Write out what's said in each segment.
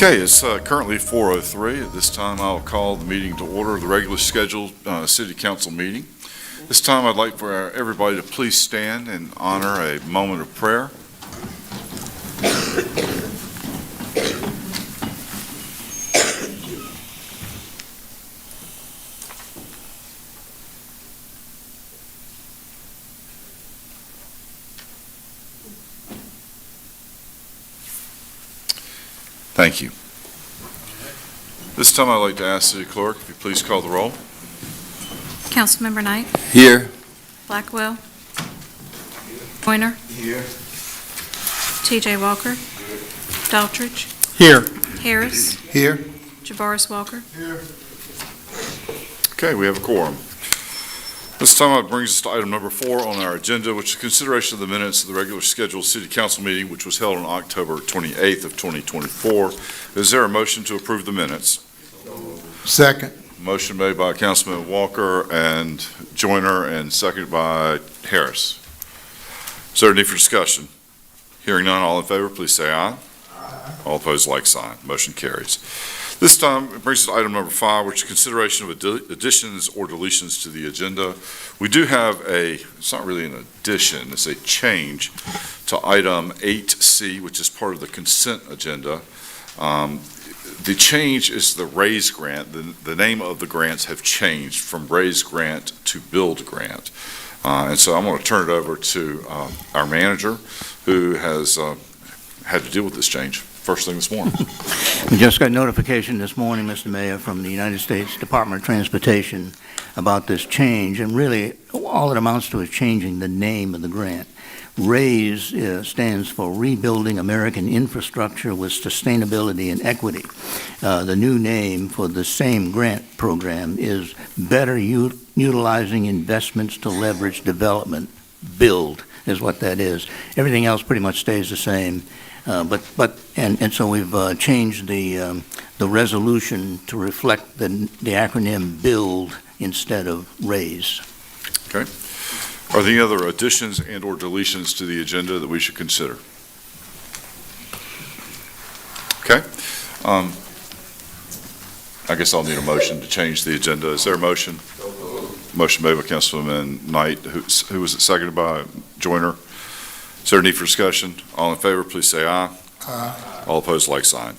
Okay, it's currently 4:03. At this time, I'll call the meeting to order, the regularly scheduled City Council meeting. This time, I'd like for everybody to please stand and honor a moment of prayer. Thank you. This time, I'd like to ask City Clerk, if you please call the roll. Councilmember Knight, Here. Blackwell, Joyner, Here. T.J. Walker, Daltrich, Here. Harris, Here. Javaris Walker. Okay, we have a quorum. This time, it brings us to item number 4 on our agenda, which is consideration of the minutes of the regular scheduled City Council meeting, which was held on October 28th of 2024. Is there a motion to approve the minutes? Second. Motion made by Councilman Walker and Joyner and seconded by Harris. Is there a need for discussion? Hearing none, all in favor, please say aye. Aye. All opposed, like sign. Motion carries. This time, it brings us to item number 5, which is consideration of additions or deletions to the agenda. We do have it's not really an addition, it's a change to item 8C, which is part of the consent agenda. The change is the RAISE grant. The name of the grants have changed from RAISE grant to BUILD grant. And so I'm going to turn it over to our manager, who has had to deal with this change first thing this morning. We just got notification this morning, Mr. Mayor, from the United States Department of Transportation about this change, and really all it amounts to is changing the name of the grant. RAISE stands for Rebuilding American Infrastructure with Sustainability and Equity. The new name for the same grant program is Better Utilizing Investments to Leverage Development. BUILD is what that is. Everything else pretty much stays the same. And so we've changed the resolution to reflect the acronym BUILD instead of RAISE. Okay. Are there any other additions and or deletions to the agenda that we should consider? Okay. I guess I'll need a motion to change the agenda. Is there a motion? Motion made by Councilman Knight. Who was it seconded by? Joyner. Is there a need for discussion? All in favor, please say aye. Aye. All opposed, like sign.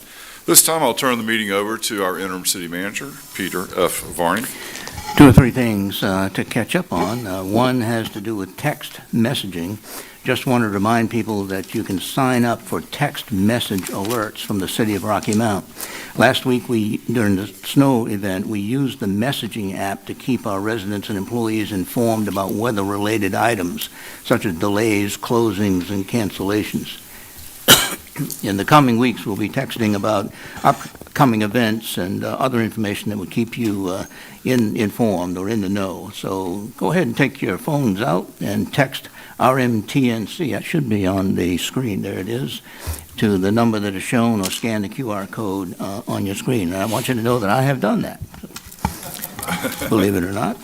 This time, I'll turn the meeting over to our interim city manager, Peter F. Varney. 2 or 3 things to catch up on. One has to do with text messaging. Just want to remind people that you can sign up for text message alerts from the City of Rocky Mount. Last week, during the snow event, we used the messaging app to keep our residents and employees informed about weather-related items, such as delays, closings, and cancellations. In the coming weeks, we'll be texting about upcoming events and other information that will keep you informed or in the know. So go ahead and take your phones out and text RMTNC. That should be on the screen. There it is, to the number that is shown, or scan the QR code on your screen. And I want you to know that I have done that, believe it or not.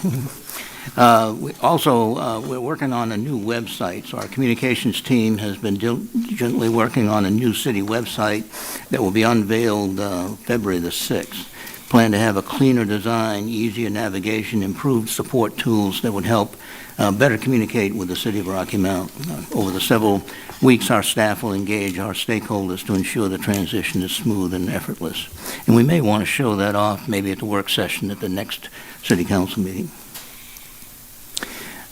We're working on a new website. So our communications team has been diligently working on a new city website that will be unveiled February the 6th. Plan to have a cleaner design, easier navigation, improved support tools that would help better communicate with the City of Rocky Mount. Over the several weeks, our staff will engage our stakeholders to ensure the transition is smooth and effortless. And we may want to show that off maybe at the work session at the next City Council meeting.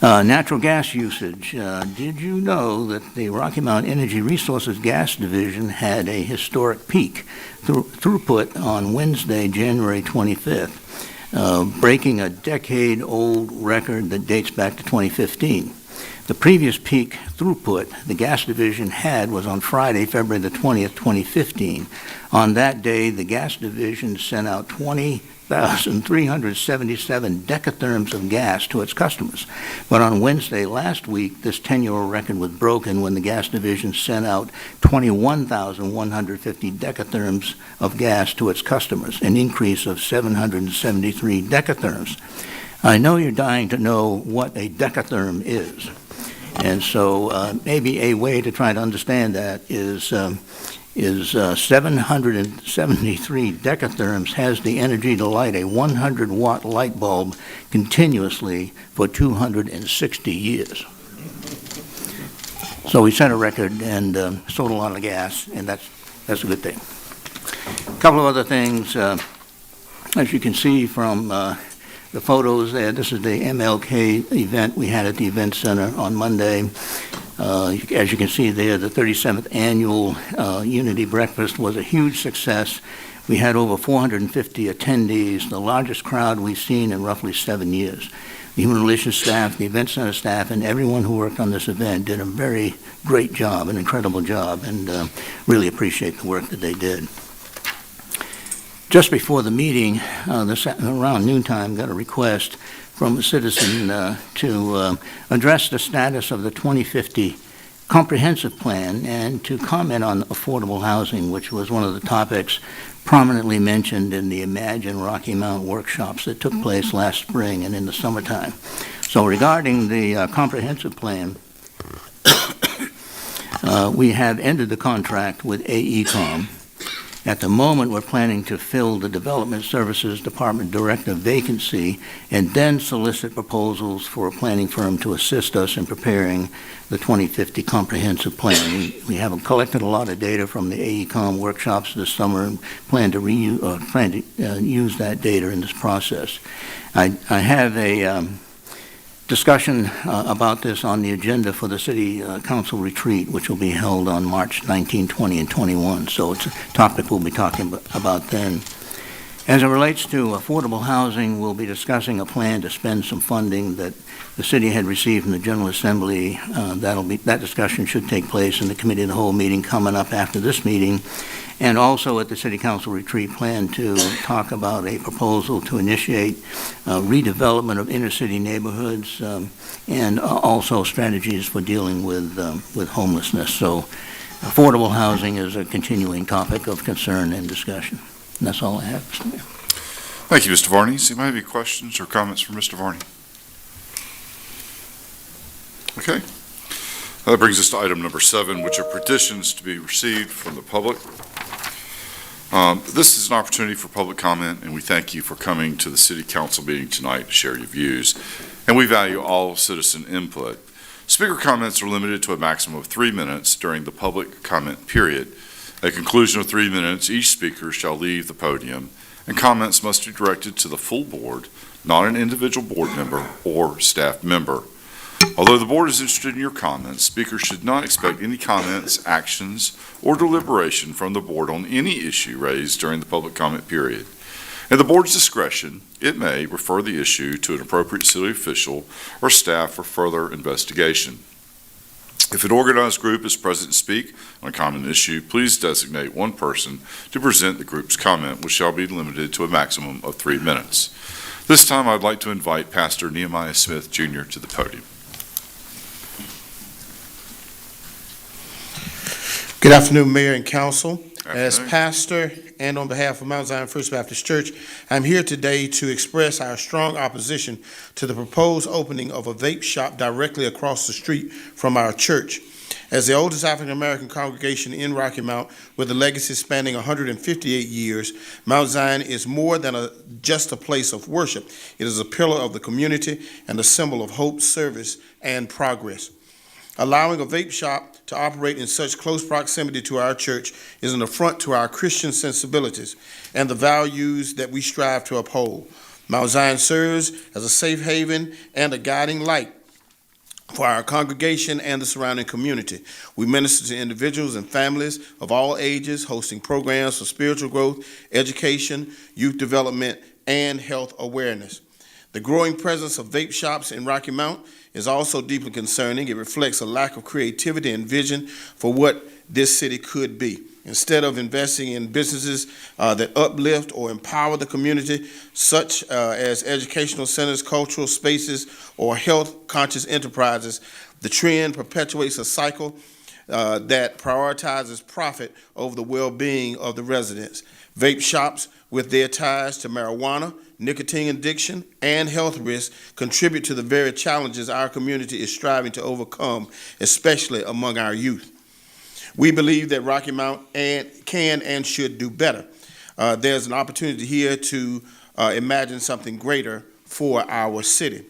Natural gas usage. Did you know that the Rocky Mount Energy Resources Gas Division had a historic peak throughput on Wednesday, January 25th, breaking a decade-old record that dates back to 2015. The previous peak throughput the gas division had was on Friday, February the 20th, 2015. On that day, the gas division sent out 20,377 decatherms of gas to its customers. But on Wednesday last week, this 10-year record was broken when the gas division sent out 21,150 decatherms of gas to its customers, an increase of 773 decatherms. I know you're dying to know what a decatherm is. And so maybe a way to try to understand that is is 773 decatherms, has the energy to light a 100-watt light bulb continuously for 260 years. So we set a record and sold a lot of gas, and that's a good thing. A couple of other things, as you can see from the photos there, this is the MLK event we had at the Event Center on Monday. As you can see there, the 37th annual Unity Breakfast was a huge success. We had over 450 attendees, the largest crowd we've seen in roughly 7 years. The Human Relations staff, the Event Center staff, and everyone who worked on this event did a very great job, an incredible job, and really appreciate the work that they did. Just before the meeting, around noontime, got a request from a citizen to address the status of the 2050 comprehensive plan and to comment on affordable housing, which was one of the topics prominently mentioned in the Imagine Rocky Mount workshops that took place last spring and in the summertime. So regarding the comprehensive plan, we have ended the contract with AECOM. At the moment, we're planning to fill the Development Services Department Director vacancy and then solicit proposals for a planning firm to assist us in preparing the 2050 comprehensive plan. We have collected a lot of data from the AECOM workshops this summer and plan to use that data in this process. I have a discussion about this on the agenda for the City Council retreat, which will be held on March 19, 20, and 21. So it's a topic we'll be talking about then. As it relates to affordable housing, we'll be discussing a plan to spend some funding that the city had received from the General Assembly. That discussion should take place in the Committee of the Whole meeting coming up after this meeting. And also at the City Council retreat, plan to talk about a proposal to initiate redevelopment of inner city neighborhoods and also strategies for dealing with homelessness. So affordable housing is a continuing topic of concern and discussion. And that's all I have, Mr. Mayor. Thank you, Mr. Varney. Does anybody have any questions or comments for Mr. Varney? Okay. That brings us to item number 7, which are petitions to be received from the public. This is an opportunity for public comment, and we thank you for coming to the City Council meeting tonight to share your views. And we value all citizen input. Speaker comments are limited to a maximum of 3 minutes during the public comment period. At conclusion of 3 minutes, each speaker shall leave the podium, and comments must be directed to the full board, not an individual board member or staff member. Although the board is interested in your comments, speakers should not expect any comments, actions, or deliberation from the board on any issue raised during the public comment period. At the board's discretion, it may refer the issue to an appropriate city official or staff for further investigation. If an organized group is present to speak on a common issue, please designate one person to present the group's comment, which shall be limited to a maximum of 3 minutes. This time, I'd like to invite Pastor Nehemiah Smith, Jr. to the podium. Good afternoon, Mayor and Council. As Afternoon. pastor and on behalf of Mount Zion First Baptist Church, I'm here today to express our strong opposition to the proposed opening of a vape shop directly across the street from our church. As the oldest African-American congregation in Rocky Mount, with a legacy spanning 158 years, Mount Zion is more than just a place of worship. It is a pillar of the community and a symbol of hope, service, and progress. Allowing a vape shop to operate in such close proximity to our church is an affront to our Christian sensibilities and the values that we strive to uphold. Mount Zion serves as a safe haven and a guiding light for our congregation and the surrounding community. We minister to individuals and families of all ages, hosting programs for spiritual growth, education, youth development, and health awareness. The growing presence of vape shops in Rocky Mount is also deeply concerning. It reflects a lack of creativity and vision for what this city could be. Instead of investing in businesses that uplift or empower the community, such as educational centers, cultural spaces, or health-conscious enterprises, the trend perpetuates a cycle that prioritizes profit over the well-being of the residents. Vape shops, with their ties to marijuana, nicotine addiction, and health risks, contribute to the very challenges our community is striving to overcome, especially among our youth. We believe that Rocky Mount can and should do better. There's an opportunity here to imagine something greater for our city.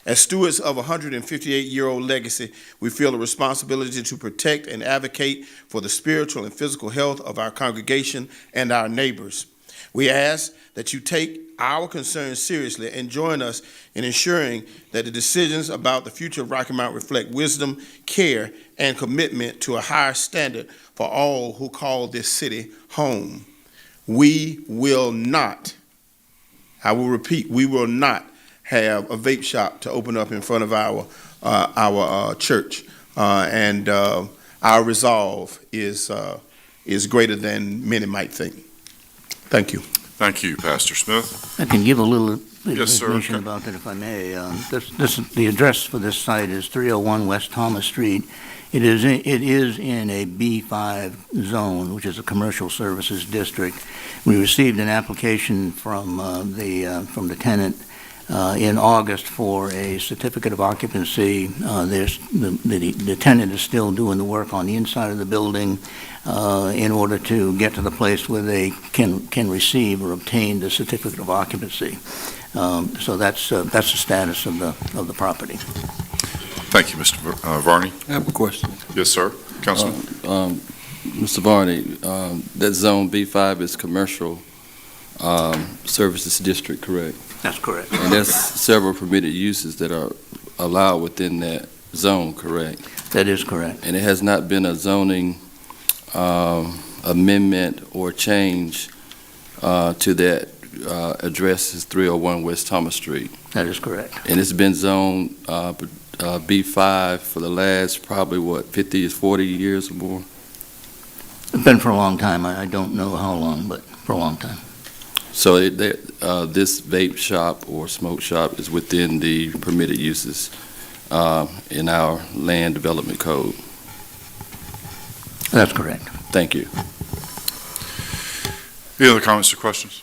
As stewards of a 158-year-old legacy, we feel a responsibility to protect and advocate for the spiritual and physical health of our congregation and our neighbors. We ask that you take our concerns seriously and join us in ensuring that the decisions about the future of Rocky Mount reflect wisdom, care, and commitment to a higher standard for all who call this city home. We will not, I will repeat, we will not have a vape shop to open up in front of our church, and our resolve is greater than many might think. Thank you. Thank you, Pastor Smith. I can give a little bit of Yes, sir. information about that if I may. The address for this site is 301 West Thomas Street. It is in a B5 zone, which is a commercial services district. We received an application from the tenant in August for a certificate of occupancy. The tenant is still doing the work on the inside of the building in order to get to the place where they can receive or obtain the certificate of occupancy. So that's the status of the property. Thank you, Mr. Varney. I have a question. Yes, sir. Councilman. Mr. Varney, that Zone B5 is commercial services district, correct? That's correct. And there's several permitted uses that are allowed within that zone, correct? That is correct. And it has not been a zoning amendment or change to that address is 301 West Thomas Street. That is correct. And it's been zoned B5 for the last probably, 50 or 40 years or more? It's been for a long time. I don't know how long, but for a long time. So this vape shop or smoke shop is within the permitted uses in our land development code? That's correct. Thank you. Any other comments or questions?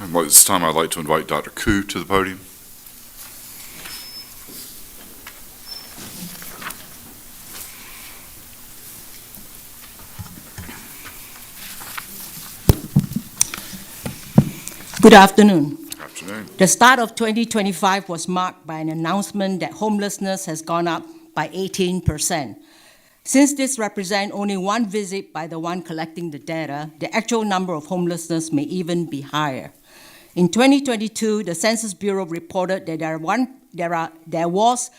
At this time, I'd like to invite Dr. Koo to the podium. Good afternoon. Afternoon. The start of 2025 was marked by an announcement that homelessness has gone up by 18%. Since this represents only one visit by the one collecting the data, the actual number of homelessness may even be higher. In 2022, the Census Bureau reported that there was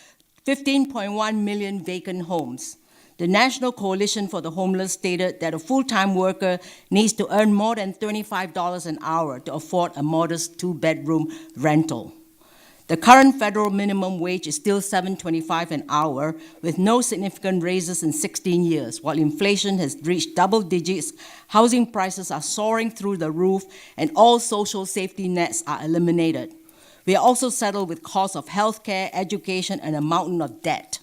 15.1 million vacant homes. The National Coalition for the Homeless stated that a full-time worker needs to earn more than $25 an hour to afford a modest two-bedroom rental. The current federal minimum wage is still $7.25 an hour, with no significant raises in 16 years. While inflation has reached double digits, housing prices are soaring through the roof, and all social safety nets are eliminated. We are also saddled with costs of healthcare, education, and a mountain of debt.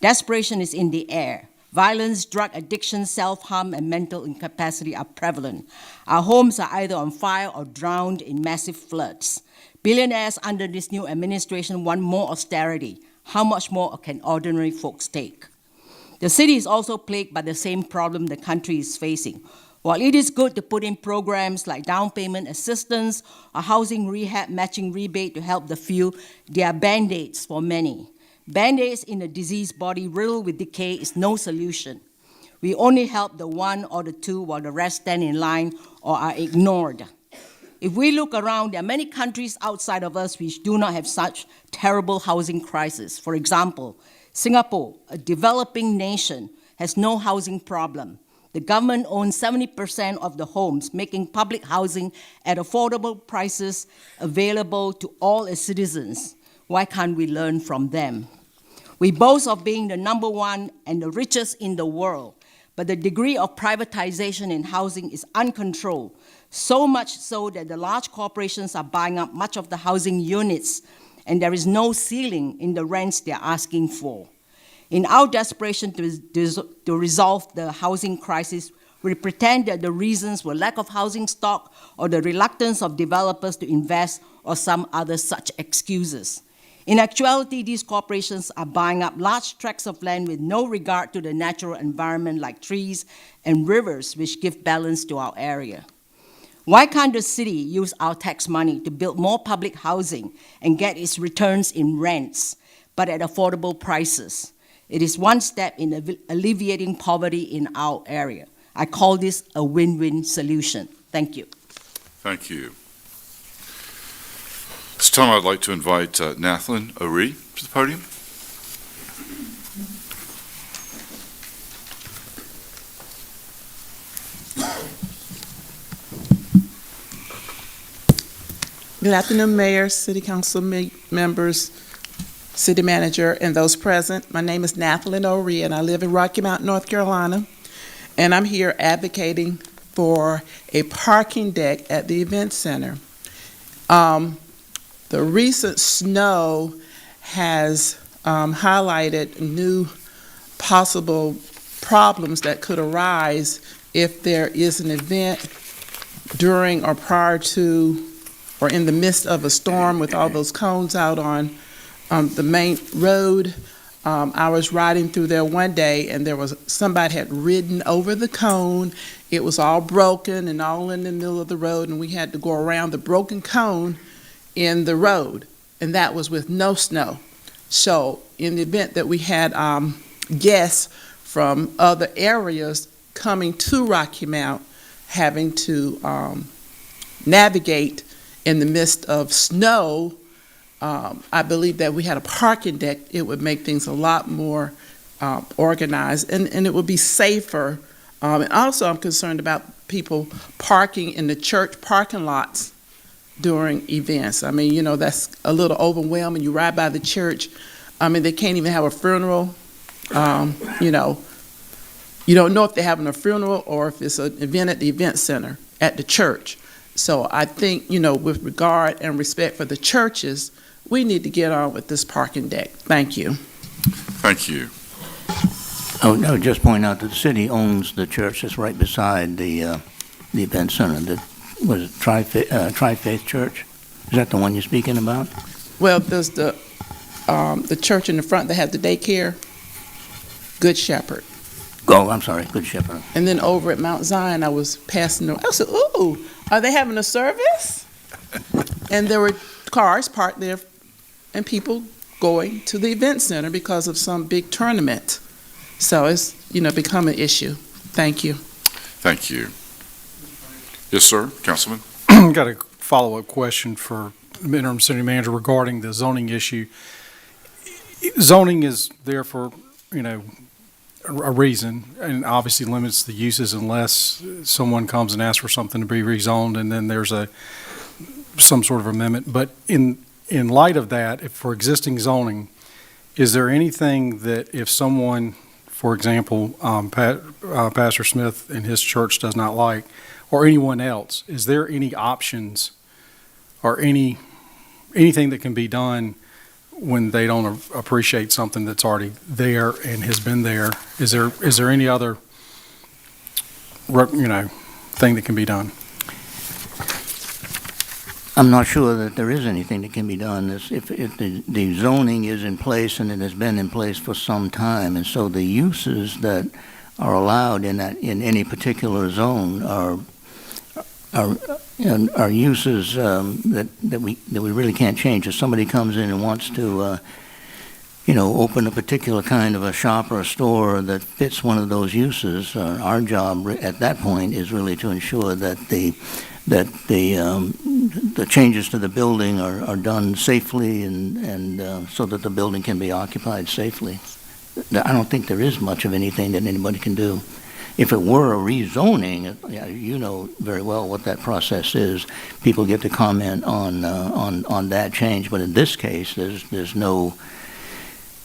Desperation is in the air. Violence, drug addiction, self-harm, and mental incapacity are prevalent. Our homes are either on fire or drowned in massive floods. Billionaires under this new administration want more austerity. How much more can ordinary folks take? The city is also plagued by the same problem the country is facing. While it is good to put in programs like down payment assistance or housing rehab matching rebate to help the few, they are band-aids for many. Band-aids in a diseased body riddled with decay is no solution. We only help the one or the two while the rest stand in line or are ignored. If we look around, there are many countries outside of us which do not have such terrible housing crisis. For example, Singapore, a developing nation, has no housing problem. The government owns 70% of the homes, making public housing at affordable prices available to all its citizens. Why can't we learn from them? We boast of being the number one and the richest in the world, but the degree of privatization in housing is uncontrolled, so much so that the large corporations are buying up much of the housing units, and there is no ceiling in the rents they are asking for. In our desperation to resolve the housing crisis, we pretend that the reasons were lack of housing stock or the reluctance of developers to invest or some other such excuses. In actuality, these corporations are buying up large tracts of land with no regard to the natural environment like trees and rivers, which give balance to our area. Why can't the city use our tax money to build more public housing and get its returns in rents, but at affordable prices? It is one step in alleviating poverty in our area. I call this a win-win solution. Thank you. Thank you. This time I'd like to invite Nathlin O'Ree to the podium. Good afternoon, Mayor, City Council members, City Manager, and those present. My name is Nathlin O'Ree, and I live in Rocky Mount, North Carolina. And I'm here advocating for a parking deck at the event center. The recent snow has highlighted new possible problems that could arise if there is an event during or prior to or in the midst of a storm with all those cones out on the main road. I was riding through there one day, and somebody had ridden over the cone. It was all broken and all in the middle of the road, and we had to go around the broken cone in the road, and that was with no snow. So in the event that we had guests from other areas coming to Rocky Mount, having to navigate in the midst of snow, I believe that we had a parking deck, it would make things a lot more organized, and it would be safer. And also I'm concerned about people parking in the church parking lots during events. I mean, you know, that's a little overwhelming. You ride by the church, I mean, they can't even have a funeral. You know, you don't know if they're having a funeral or if it's an event at the event center at the church. So I think, you know, with regard and respect for the churches, we need to get on with this parking deck. Thank you. Thank you. I would just point out that the city owns the church that's right beside the event center. Was it Tri-Faith Church? Is that the one you're speaking about? Well, there's the church in the front that has the daycare, Good Shepherd. Oh, I'm sorry, Good Shepherd. And then over at Mount Zion, I was passing I said, ooh, are they having a service? And there were cars parked there and people going to the event center because of some big tournament. So it's, you know, become an issue. Thank you. Thank you. Yes, sir, Councilman. Got a follow-up question for interim city manager regarding the zoning issue. Zoning is there for, you know, a reason, and obviously limits the uses unless someone comes and asks for something to be rezoned, and then there's some sort of amendment. But in light of that, if for existing zoning, is there anything that if someone, for example, Pastor Smith and his church does not like, or anyone else, is there any options or anything that can be done when they don't appreciate something that's already there and has been there? Is there any other, you know, thing that can be done? I'm not sure that there is anything that can be done. If the zoning is in place and it has been in place for some time, and so the uses that are allowed in any particular zone are uses that we really can't change. If somebody comes in and wants to open a particular kind of a shop or a store that fits one of those uses, our job at that point is really to ensure that the changes to the building are done safely and so that the building can be occupied safely. I don't think there is much of anything that anybody can do. If it were a rezoning, you know very well what that process is. People get to comment on that change, but in this case, there's no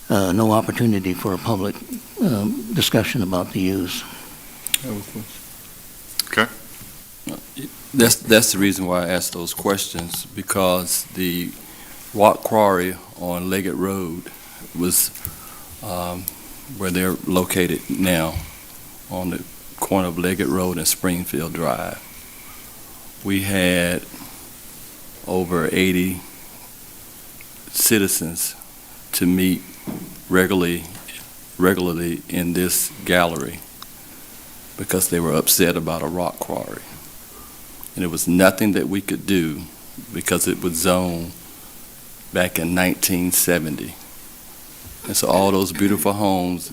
opportunity for a public discussion about the use. Okay. That's the reason why I asked those questions, because the rock quarry on Leggett Road was where they're located now, on the corner of Leggett Road and Springfield Drive. We had over 80 citizens to meet regularly in this gallery because they were upset about a rock quarry. And it was nothing that we could do because it was zoned back in 1970. And so all those beautiful homes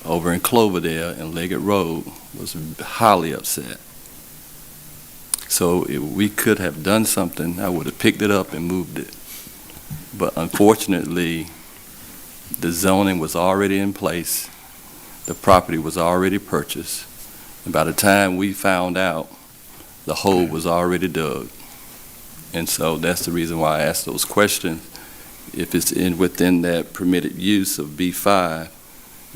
over in Cloverdale and Leggett Road was highly upset. So if we could have done something, I would have picked it up and moved it. But unfortunately, the zoning was already in place. The property was already purchased. And by the time we found out, the hole was already dug. And so that's the reason why I asked those questions. If it's within that permitted use of B5,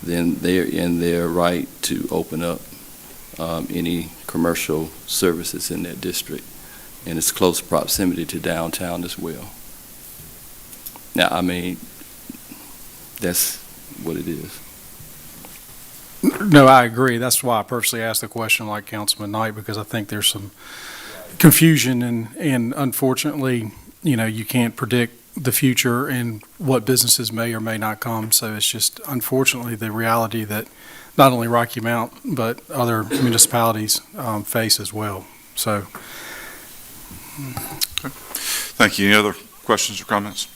then they're in their right to open up any commercial services in that district. And it's close proximity to downtown as well. Now, I mean, that's what it is. No, I agree. That's why I purposely asked the question like Councilman Knight, because I think there's some confusion and unfortunately, you can't predict the future and what businesses may or may not come. So it's just unfortunately the reality that not only Rocky Mount, but other municipalities face as well. So. Thank you. Any other questions or comments?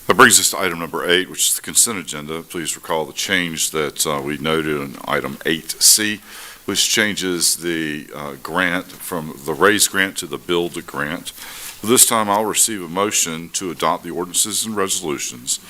That brings us to item number 8, which is the consent agenda. Please recall the change that we noted in item 8C, which changes the grant from the RAISE grant to the BUILD grant. This time I'll receive a motion to adopt the ordinances and resolutions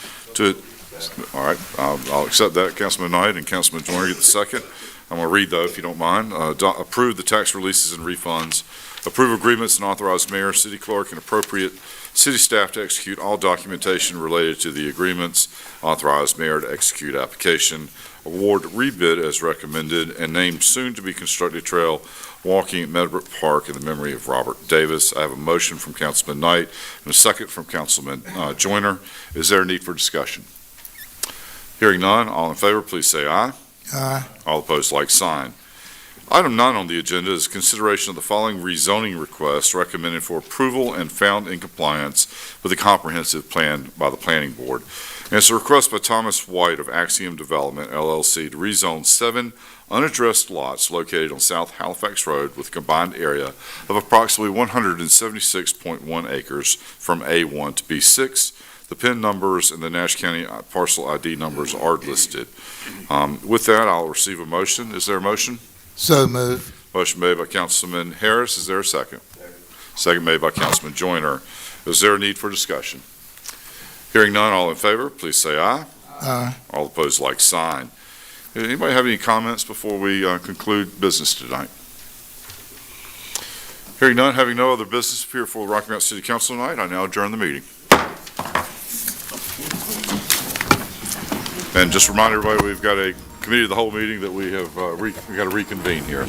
all right, I'll accept that. Councilman Knight and Councilman Joyner get the second. I'm going to read, though, if you don't mind. Approve the tax releases and refunds. Approve agreements and authorize mayor, city clerk, and appropriate city staff to execute all documentation related to the agreements. Authorize mayor to execute application. Award rebid as recommended and name soon-to-be-constructed trail walking at Meadowbrook Park in the memory of Robert Davis. I have a motion from Councilman Knight and a second from Councilman Joyner. Is there a need for discussion? Hearing none, all in favor, please say aye. Aye. All opposed, like sign. Item 9 on the agenda is consideration of the following rezoning requests recommended for approval and found in compliance with the comprehensive plan by the Planning Board. And it's a request by Thomas White of Axiom Development, LLC, to rezone 7 unaddressed lots located on South Halifax Road with a combined area of approximately 176.1 acres from A1 to B6. The PIN numbers and the Nash County parcel ID numbers are listed. With that, I'll receive a motion. Is there a motion? So moved. Motion made by Councilman Harris. Is there a second? Second made by Councilman Joyner. Is there a need for discussion? Hearing none, all in favor, please say aye. Aye. All opposed, like sign. Anybody have any comments before we conclude business tonight? Hearing none, having no other business appear before the Rocky Mount City Council tonight, I now adjourn the meeting. And just remind everybody, we've got a committee of the whole meeting that we have we got to reconvene here.